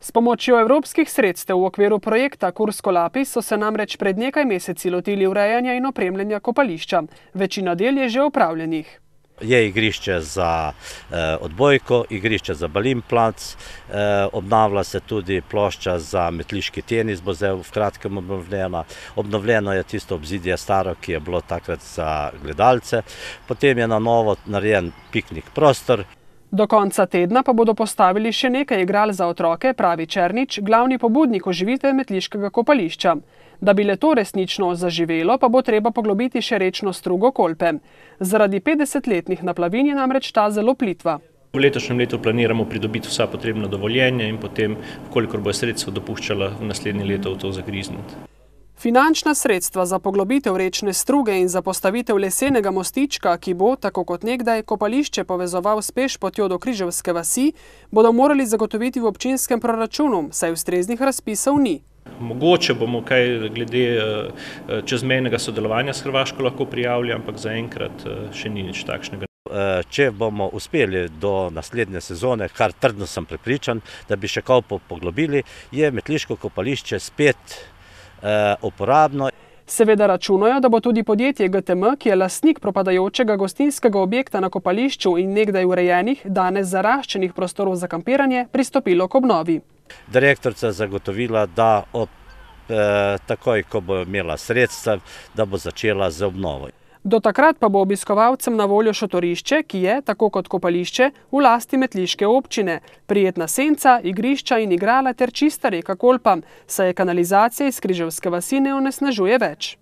S pomočjo evropskih sredstev v okviru projekta Kursko Lapis so se namreč pred nekaj meseci lotili urejanja in opremljanja kopališča. Večina del je že opravljenih. Je igrišče za odbojko, igrišče za balin plac, obnavlja se tudi plošča za metliški tenis, bo zdaj v kratkem obnovljena. Obnovljeno je tisto obzidje staro, ki je bilo takrat za gledalce. Potem je na novo narejen piknik prostor. Do konca tedna pa bodo postavili še nekaj igral za otroke, pravi Černič, glavni pobudnik oživitve metliškega kopališča. Da bi le to resnično zaživelo, pa bo treba poglobiti še rečno strugo Kolpe. Zaradi 50-letnih naplavin je namreč ta zelo plitva. V letošnjem letu planiramo pridobiti vsa potrebna dovoljenja in potem, kolikor bo sredstva dopuščala, v naslednje leto v to zagrizniti. Finančna sredstva za poglobitev rečne struge in za postavitev lesenega mostička, ki bo, tako kot nekdaj, kopališče povezoval s pešpotjo do Križevske vasi, bodo morali zagotoviti v občinskem proračunu, saj ustreznih razpisov ni. Mogoče bomo kaj glede čezmejnega sodelovanja s Hrvaško lahko prijavili, ampak zaenkrat še ni nič takšnega. Če bomo uspeli do naslednje sezone, kar trdno sem prepričan, da bi še kaj poglobili, je metliško kopališče spet uporabno. Seveda računajo, da bo tudi podjetje GTM, ki je lastnik propadajočega gostinskega objekta na kopališču in nekdaj urejenih, danes zaraščenih prostorov za kampiranje, pristopilo k obnovi. Direktorica zagotovila, da takoj, ko bo imela sredstva, da bo začela z obnovo. Do takrat pa bo obiskovalcem na voljo šotorišče, ki je, tako kot kopališče, v lasti metliške občine. Prijetna senca, igrišča in igrala ter čista reka Kolpa, saj je kanalizacija iz Križevske vasi ne onesnažuje več.